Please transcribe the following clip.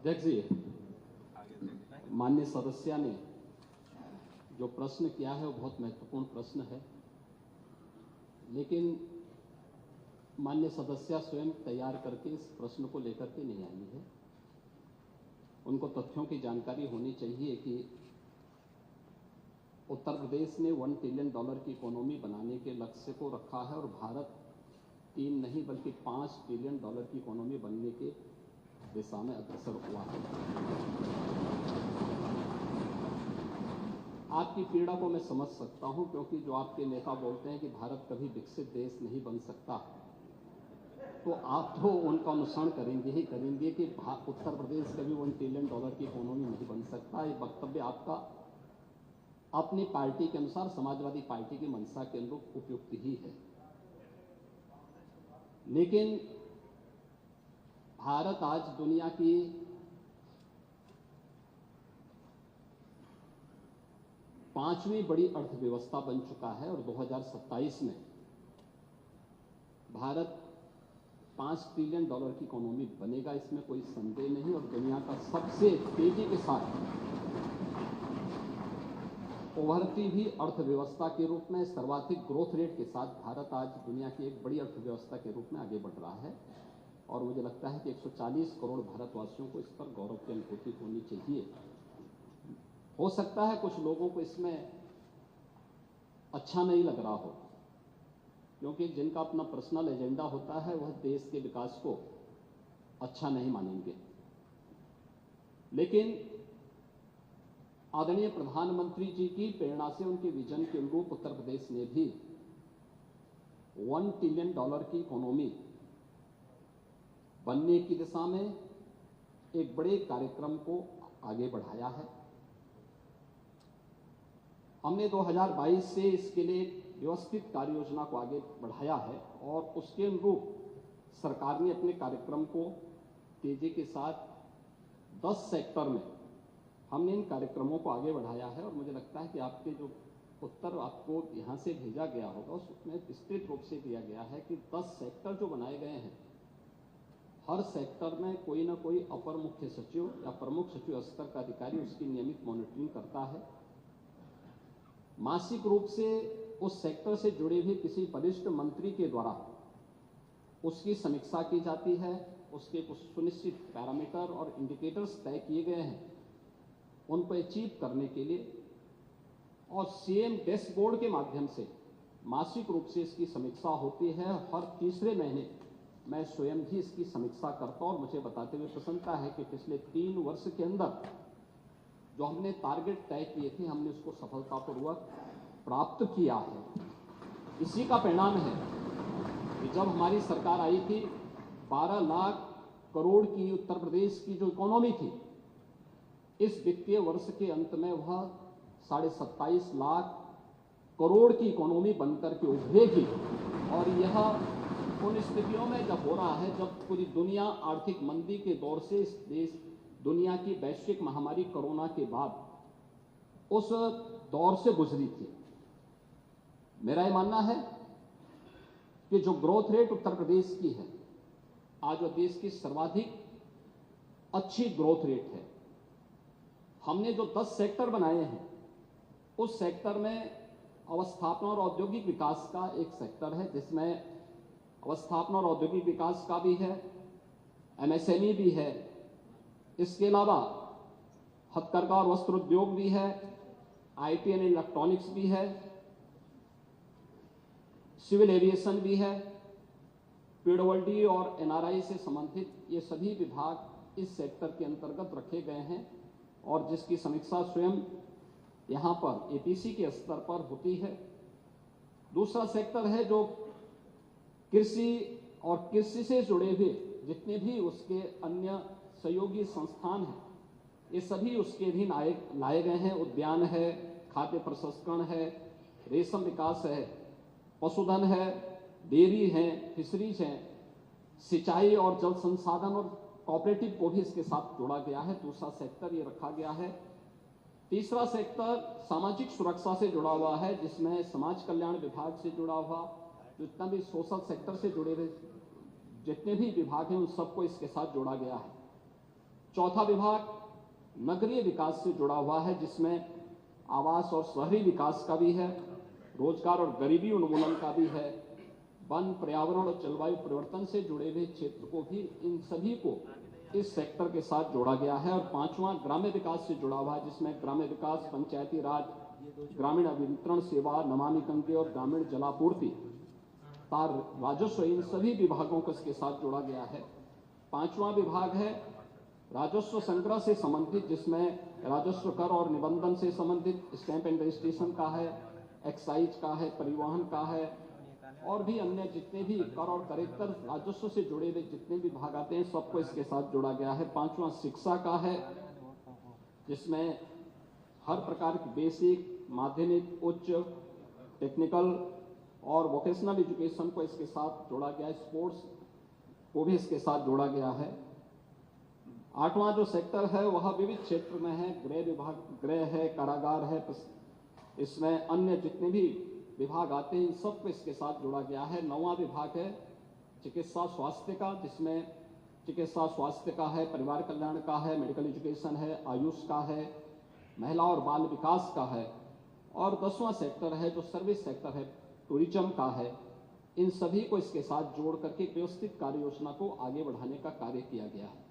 अध्यक्ष जी, माननीय सदस्य ने जो प्रश्न किया है वो बहुत महत्वपूर्ण प्रश्न है, लेकिन माननीय सदस्य स्वयं तैयार करके इस प्रश्न को लेकर के नहीं आई है। उनको तथ्यों की जानकारी होनी चाहिए कि उत्तर प्रदेश ने $1 ट्रिलियन की इकोनॉमी बनाने के लक्ष्य को रखा है और भारत 3 नहीं बल्कि $5 ट्रिलियन की इकोनॉमी बनने के दिशा में अग्रसर हुआ है। आपकी पीड़ा को मैं समझ सकता हूं, क्योंकि जो आपके नेता बोलते हैं कि भारत कभी विकसित देश नहीं बन सकता, तो आप तो उनका अनुसरण करेंगे ही करेंगे कि उत्तर प्रदेश कभी $1 ट्रिलियन की इकोनॉमी नहीं बन सकता। ये वक्तव्य आपका अपनी पार्टी के अनुसार, समाजवादी पार्टी की मंशा के अनुरूप उपयुक्त ही है, लेकिन भारत आज दुनिया की पांचवी बड़ी अर्थव्यवस्था बन चुका है और 2027 में भारत $5 ट्रिलियन की इकोनॉमी बनेगा, इसमें कोई संदेह नहीं। और दुनिया का सबसे तेजी के साथ उभरती हुई अर्थव्यवस्था के रूप में, सर्वाधिक ग्रोथ रेट के साथ भारत आज दुनिया की एक बड़ी अर्थव्यवस्था के रूप में आगे बढ़ रहा है। और मुझे लगता है कि 140 करोड़ भारतवासियों को इस पर गौरव की अनुभूति होनी चाहिए। हो सकता है कुछ लोगों को इसमें अच्छा नहीं लग रहा हो, क्योंकि जिनका अपना पर्सनल एजेंडा होता है वह देश के विकास को अच्छा नहीं मानेंगे, लेकिन आदरणीय प्रधानमंत्री जी की प्रेरणा से, उनके विजन के अनुरूप उत्तर प्रदेश ने भी $1 ट्रिलियन की इकोनॉमी बनने की दिशा में एक बड़े कार्यक्रम को आगे बढ़ाया है। हमने 2022 से इसके लिए व्यवस्थित कार्य योजना को आगे बढ़ाया है और उसके अनुरूप सरकार ने अपने कार्यक्रम को तेजी के साथ 10 सेक्टर में हमने इन कार्यक्रमों को आगे बढ़ाया है। और मुझे लगता है कि आपके जो उत्तर आपको यहाँ से भेजा गया होगा उसमें विस्तृत रूप से दिया गया है कि 10 सेक्टर जो बनाए गए हैं, हर सेक्टर में कोई ना कोई अपर मुख्य सचिव या प्रमुख सचिव स्तर का अधिकारी उसकी नियमित मॉनिटरिंग करता है। मासिक रूप से उस सेक्टर से जुड़े हुए किसी वरिष्ठ मंत्री के द्वारा उसकी समीक्षा की जाती है। उसके कुछ सुनिश्चित पैरामीटर और इंडिकेटर्स तय किए गए हैं, उनको अचीव करने के लिए, और सीएम डैशबोर्ड के माध्यम से मासिक रूप से इसकी समीक्षा होती है। हर तीसरे महीने मैं स्वयं भी इसकी समीक्षा करता हूं और मुझे बताते हुए प्रसन्नता है कि पिछले 3 वर्ष के अंदर जो हमने टारगेट तय किए थे, हमने उसको सफलतापूर्वक प्राप्त किया है। इसी का परिणाम है कि जब हमारी सरकार आई थी, 12 लाख करोड़ की उत्तर प्रदेश की जो इकोनॉमी थी, इस वित्तीय वर्ष के अंत में वह 27.5 लाख करोड़ की इकोनॉमी बनकर के उभरेगी। और यह उन स्थितियों में जब हो रहा है जब पूरी दुनिया आर्थिक मंदी के दौर से इस देश दुनिया की वैश्विक महामारी कोरोना के बाद उस दौर से गुजरी थी। मेरा यह मानना है कि जो ग्रोथ रेट उत्तर प्रदेश की है, आज वह देश की सर्वाधिक अच्छी ग्रोथ रेट है। हमने जो 10 सेक्टर बनाए हैं, उस सेक्टर में अवस्थापना और औद्योगिक विकास का एक सेक्टर है, जिसमें अवस्थापना और औद्योगिक विकास का भी है, एमएसएमई भी है, इसके अलावा हथकरघा और वस्त्र उद्योग भी है, आईटी एंड इलेक्ट्रॉनिक्स भी है, सिविल एविएशन भी है, पीडब्ल्यूडी और एनआरआई से संबंधित ये सभी विभाग इस सेक्टर के अंतर्गत रखे गए हैं और जिसकी समीक्षा स्वयं यहाँ पर एपीसी के स्तर पर होती है। दूसरा सेक्टर है जो कृषि और कृषि से जुड़े हुए जितने भी उसके अन्य सहयोगी संस्थान हैं, ये सभी उसके अधीन लाए गए हैं। उद्यान है, खाद्य प्रसंस्करण है, रेशम विकास है, पशुधन है, डेयरी है, फिशरीज है, सिंचाई और जल संसाधन और कोऑपरेटिव को भी इसके साथ जोड़ा गया है। दूसरा सेक्टर ये रखा गया है। तीसरा सेक्टर सामाजिक सुरक्षा से जुड़ा हुआ है, जिसमें समाज कल्याण विभाग से जुड़ा हुआ जितना भी सोशल सेक्टर से जुड़े हुए जितने भी विभाग हैं उन सबको इसके साथ जोड़ा गया है। चौथा विभाग नगरीय विकास से जुड़ा हुआ है, जिसमें आवास और शहरी विकास का भी है, रोजगार और गरीबी उन्मूलन का भी है, वन, पर्यावरण और जलवायु परिवर्तन से जुड़े हुए क्षेत्र को भी, इन सभी को इस सेक्टर के साथ जोड़ा गया है। और पांचवां ग्राम्य विकास से जुड़ा हुआ है, जिसमें ग्राम्य विकास, पंचायती राज, ग्रामीण अभियंत्रण सेवा, नमामि गंगे और ग्रामीण जलापूर्ति, तार, राजस्व, इन सभी विभागों को इसके साथ जोड़ा गया है। पांचवां विभाग है राजस्व संग्रह से संबंधित, जिसमें राजस्व कर और निबंधन से संबंधित, स्टैंप एंड रजिस्ट्रेशन का है, एक्साइज का है, परिवहन का है, और भी अन्य जितने भी कर और करेक्टर राजस्व से जुड़े हुए जितने भी भाग आते हैं, सबको इसके साथ जोड़ा गया है। पांचवां शिक्षा का है, जिसमें हर प्रकार की बेसिक, माध्यमिक, उच्च, टेक्निकल और वोकेशनल एजुकेशन को इसके साथ जोड़ा गया है। स्पोर्ट्स को भी इसके साथ जोड़ा गया है। आठवां जो सेक्टर है वह विविध क्षेत्र में है, गृह विभाग, गृह है, कारागार है, इसमें अन्य जितने भी विभाग आते हैं इन सबको इसके साथ जोड़ा गया है। नौवां विभाग है चिकित्सा स्वास्थ्य का, जिसमें चिकित्सा स्वास्थ्य का है, परिवार कल्याण का है, मेडिकल एजुकेशन है, आयुष का है, महिला और बाल विकास का है। और 10वां सेक्टर है जो सर्विस सेक्टर है, टूरिज्म का है। इन सभी को इसके साथ जोड़ करके व्यवस्थित कार्य योजना को आगे बढ़ाने का कार्य किया गया है।